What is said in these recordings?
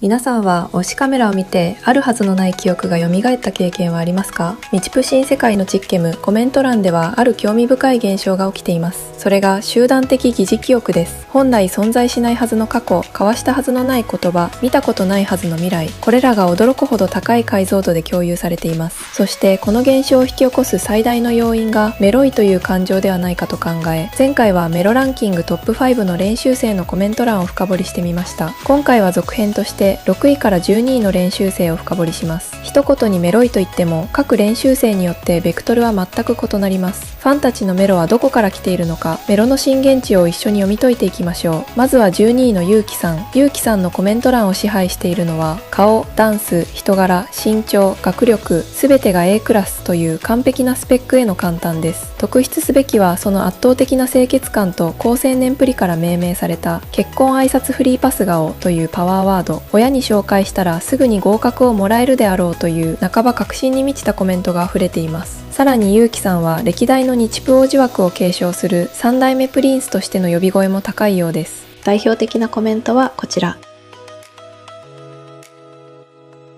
皆さんは推しカメラを見てあるはずのない記憶が蘇った経験はありますか？ミチプ新世界のチッケムコメント欄ではある興味深い現象が起きています。それが集団的疑似記憶です。本来存在しないはずの過去、交わしたはずのない言葉、見たことないはずの未来、これらが驚くほど高い解像度で共有されています。そしてこの現象を引き起こす最大の要因がメロいという感情ではないかと考え、前回はメロランキングトップ5の練習生のコメント欄を深掘りしてみました。今回は続編として6位から12位の練習生を深掘りします。一言にメロいと言っても各練習生によってベクトルは全く異なります。ファンたちのメロはどこから来ているのか、メロの震源地を一緒に読み解いていきましょう。まずは12位のゆうきさん。ゆうきさんのコメント欄を支配しているのは顔、ダンス、人柄、身長、学力、すべてが A クラスという完璧なスペックへの感嘆です。特筆すべきはその圧倒的な清潔感と高青年プリから命名された結婚挨拶フリーパス顔というパワーワード。親に紹介したらすぐに合格をもらえるであろうという半ば確信に満ちたコメントが溢れています。さらにゆうきさんは歴代の日プ王子枠を継承する3代目プリンスとしての呼び声も高いようです。代表的なコメントはこちら。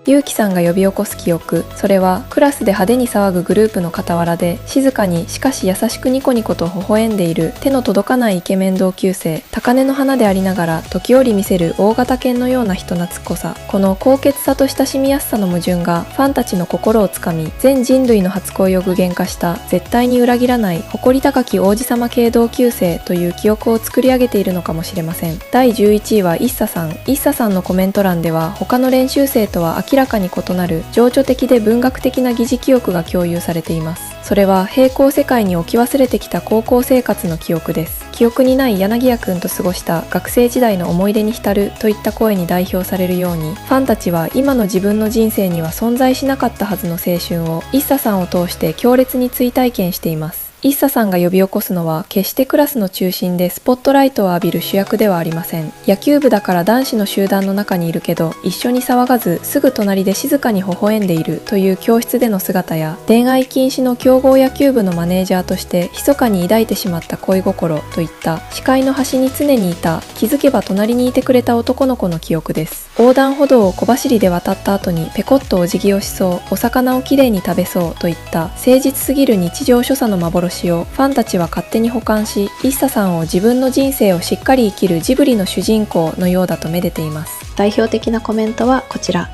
ゆうきさんが呼び起こす記憶、それはクラスで派手に騒ぐグループの傍らで静かにしかし優しくニコニコと微笑んでいる手の届かないイケメン同級生、高嶺の花でありながら時折見せる大型犬のような人懐っこさ、この高潔さと親しみやすさの矛盾がファンたちの心をつかみ、全人類の初恋を具現化した絶対に裏切らない誇り高き王子様系同級生という記憶を作り上げているのかもしれません。第11位はイッサさん。イッサさんのコメント欄では他の練習生とは明らかに異なる情緒的で文学的な疑似記憶が共有されています。それは平行世界に置き忘れてきた高校生活の記憶です。記憶にない柳谷くんと過ごした学生時代の思い出に浸るといった声に代表されるように、ファンたちは今の自分の人生には存在しなかったはずの青春をイッサさんを通して強烈に追体験しています。イッサさんが呼び起こすのは決してクラスの中心でスポットライトを浴びる主役ではありません。野球部だから男子の集団の中にいるけど一緒に騒がずすぐ隣で静かに微笑んでいるという教室での姿や、恋愛禁止の強豪野球部のマネージャーとして密かに抱いてしまった恋心といった視界の端に常にいた、気づけば隣にいてくれた男の子の記憶です。横断歩道を小走りで渡った後にペコッとお辞儀をしそう、お魚をきれいに食べそうといった誠実すぎる日常所作の幻をファンたちは勝手に保管し、イッサさんを自分の人生をしっかり生きるジブリの主人公のようだとめでています。代表的なコメントはこちら。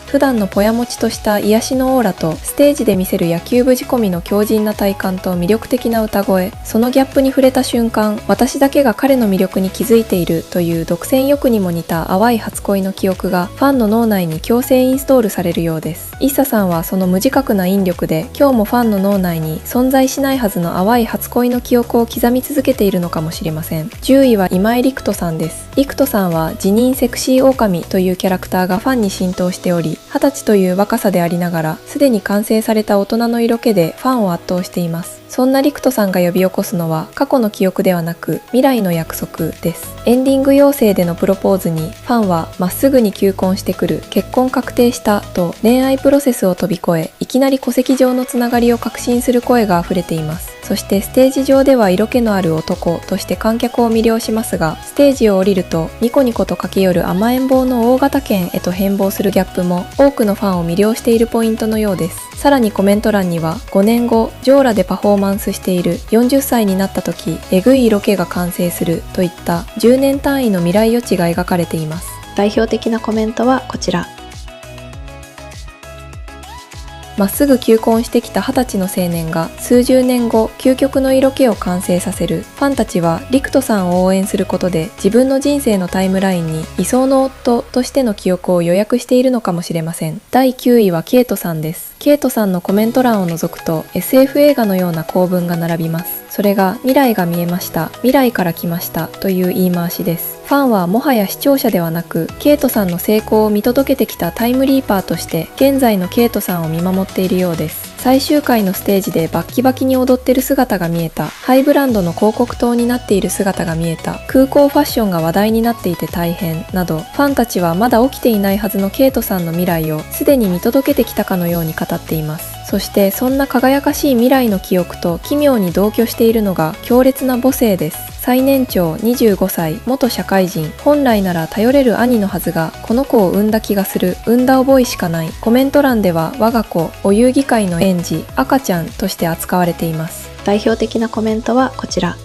普段のぽやもちとした癒しのオーラとステージで見せる野球部仕込みの強靭な体感と魅力的な歌声、そのギャップに触れた瞬間、私だけが彼の魅力に気づいているという独占欲にも似た淡い初恋の記憶がファンの脳内に強制インストールされるようです。イッサさんはその無自覚な引力で今日もファンの脳内に存在しないはずの淡い初恋の記憶を刻み続けているのかもしれません。10位は今井陸斗さんです。陸斗さんは辞任セクシー狼というキャラクターがファンに浸透しており、20歳という若さでありながらすでに完成された大人の色気でファンを圧倒しています。そんな陸斗さんが呼び起こすのは過去の記憶ではなく未来の約束です。エンディング妖精でのプロポーズにファンはまっすぐに求婚してくる、結婚確定したと恋愛プロセスを飛び越え、いきなり戸籍上のつながりを確信する声が溢れています。そしてステージ上では色気のある男として観客を魅了しますが、ステージを降りるとニコニコと駆け寄る甘えん坊の大型犬へと変貌するギャップも多くのファンを魅了しているポイントのようです。さらにコメント欄には5年後ジョーラでパフォーマンスしている40歳になった時えぐい色気が完成するといった10年単位の未来予知が描かれています。代表的なコメントはこちら。まっすぐ求婚してきた20歳の青年が数十年後究極の色気を完成させる。ファンたちは陸斗さんを応援することで自分の人生のタイムラインに理想の夫としての記憶を予約しているのかもしれません。第9位はケイトさんです。ケイトさんのコメント欄を除くと SF 映画のような構文が並びます。それが未来が見えました、未来から来ましたという言い回しです。ファンはもはや視聴者ではなくケイトさんの成功を見届けてきたタイムリーパーとして現在のケイトさんを見守っているようです。最終回のステージでバッキバキに踊ってる姿が見えた、ハイブランドの広告塔になっている姿が見えた、空港ファッションが話題になっていて大変など、ファンたちはまだ起きていないはずのケイトさんの未来をすでに見届けてきたかのように語っています。そしてそんな輝かしい未来の記憶と奇妙に同居しているのが強烈な母性です。最年長25歳、元社会人。本来なら頼れる兄のはずが、この子を産んだ気がする。産んだ覚えしかない。コメント欄では我が子、お遊戯会の園児、赤ちゃんとして扱われています。代表的なコメントはこちら。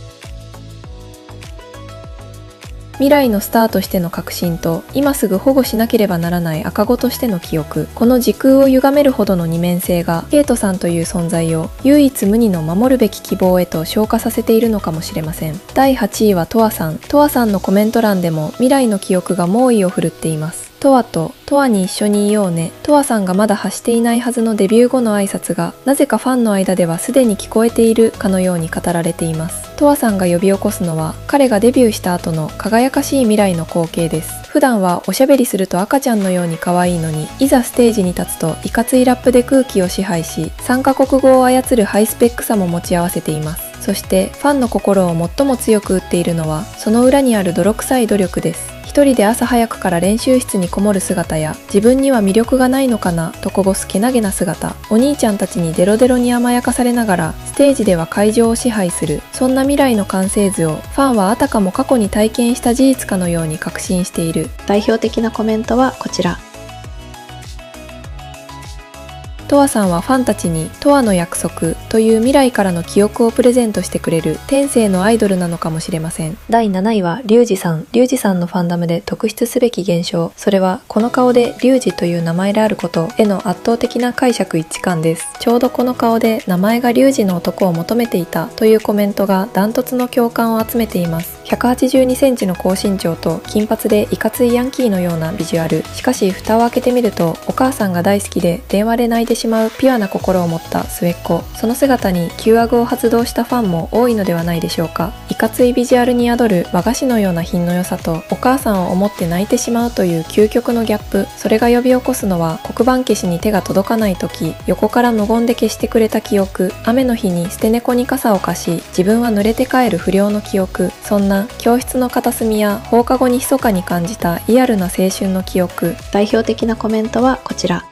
未来のスターとしての確信と、今すぐ保護しなければならない赤子としての記憶、この時空を歪めるほどの二面性が、ケイトさんという存在を唯一無二の守るべき希望へと昇華させているのかもしれません。第8位はトアさん。トアさんのコメント欄でも未来の記憶が猛威を振るっています。トアとトアに一緒にいようね。トアさんがまだ発していないはずのデビュー後の挨拶が、なぜかファンの間ではすでに聞こえているかのように語られています。トアさんが呼び起こすのは、彼がデビューした後の輝かしい未来の光景です。普段はおしゃべりすると赤ちゃんのように可愛いのに、いざステージに立つといかついラップで空気を支配し、3カ国語を操るハイスペックさも持ち合わせています。そしてファンの心を最も強く打っているのは、その裏にある泥臭い努力です。一人で朝早くから練習室にこもる姿や、自分には魅力がないのかなとこぼすけなげな姿、お兄ちゃんたちにデロデロに甘やかされながらステージでは会場を支配する、そんな未来の完成図をファンはあたかも過去に体験した事実かのように確信している。代表的なコメントはこちら。トアさんはファンたちにトアの約束という未来からの記憶をプレゼントしてくれる天性のアイドルなのかもしれません。第7位はリュウジさん。リュウジさんのファンダムで特筆すべき現象、それはこの顔でリュウジという名前であることへの圧倒的な解釈一致感です。ちょうどこの顔で名前がリュウジの男を求めていたというコメントがダントツの共感を集めています。182センチの高身長と金髪でいかついヤンキーのようなビジュアル。しかし蓋を開けてみると、お母さんが大好きで電話で泣いてしまうピュアな心を持った末っ子。その姿に Q アグを発動したファンも多いのではないでしょうか。いかついビジュアルに宿る和菓子のような品の良さと、お母さんを思って泣いてしまうという究極のギャップ。それが呼び起こすのは、黒板消しに手が届かない時、横から無言で消してくれた記憶。雨の日に捨て猫に傘を貸し、自分は濡れて帰る不良の記憶。そんな教室の片隅や放課後に密かに感じたリアルな青春の記憶。代表的なコメントはこちら。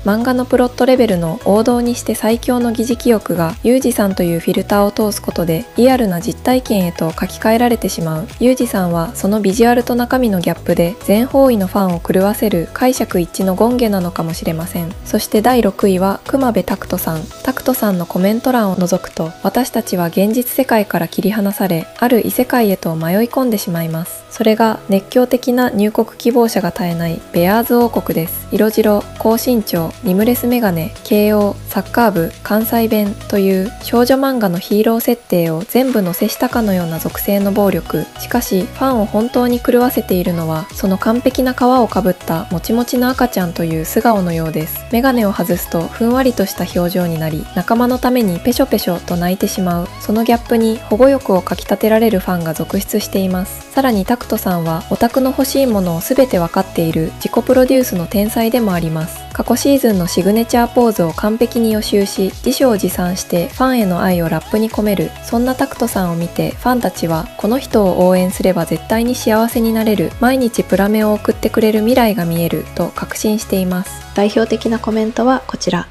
漫画のプロットレベルの王道にして最強の疑似記憶がユージさんというフィルターを通すことでリアルな実体験へと書き換えられてしまう。ユージさんはそのビジュアルと中身のギャップで全方位のファンを狂わせる解釈一致の権下なのかもしれません。そして第6位は熊部拓人さん。拓人さんのコメント欄を覗くと、私たちは現実世界から切り離され、ある異世界へと迷い込んでしまいます。それが熱狂的な入国希望者が絶えないベアーズ王国です。色白、高身長、リムレスメガネ、慶応、サッカー部、関西弁という少女漫画のヒーロー設定を全部載せしたかのような属性の暴力。しかしファンを本当に狂わせているのは、その完璧な皮をかぶったもちもちの赤ちゃんという素顔のようです。メガネを外すとふんわりとした表情になり、仲間のためにペショペショと泣いてしまう。そのギャップに保護欲をかきたてられるファンが続出しています。さらに拓人さんはオタクの欲しいものを全て分かっている自己プロデュースの天才でもあります。過去シーズンのシグネチャーポーズを完璧に予習し、辞書を持参してファンへの愛をラップに込める。そんな拓人さんを見てファンたちは、この人を応援すれば絶対に幸せになれる、毎日プラメを送ってくれる未来が見えると確信しています。代表的なコメントはこちら。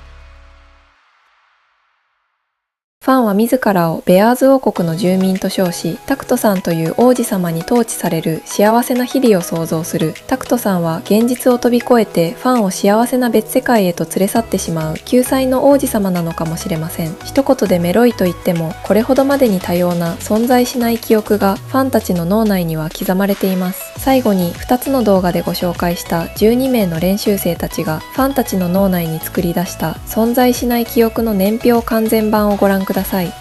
ファンは自らをベアーズ王国の住民と称し、タクトさんという王子様に統治される幸せな日々を想像する。タクトさんは現実を飛び越えてファンを幸せな別世界へと連れ去ってしまう救済の王子様なのかもしれません。一言でメロいと言っても、これほどまでに多様な存在しない記憶がファンたちの脳内には刻まれています。最後に2つの動画でご紹介した12名の練習生たちがファンたちの脳内に作り出した存在しない記憶の年表完全版をご覧ください。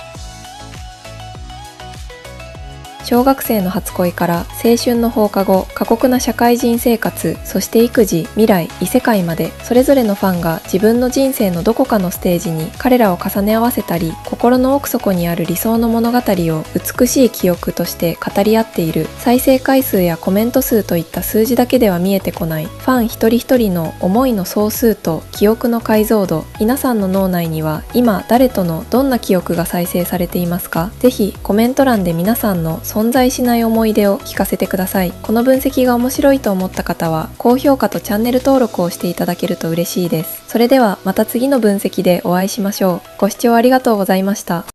小学生の初恋から青春の放課後、過酷な社会人生活、そして育児、未来、異世界まで、それぞれのファンが自分の人生のどこかのステージに彼らを重ね合わせたり、心の奥底にある理想の物語を美しい記憶として語り合っている。再生回数やコメント数といった数字だけでは見えてこないファン一人一人の思いの総数と記憶の解像度。皆さんの脳内には今誰とのどんな記憶が再生されていますか？ぜひコメント欄で皆さんの存在しない思い出を聞かせてください。この分析が面白いと思った方は高評価とチャンネル登録をしていただけると嬉しいです。それではまた次の分析でお会いしましょう。ご視聴ありがとうございました。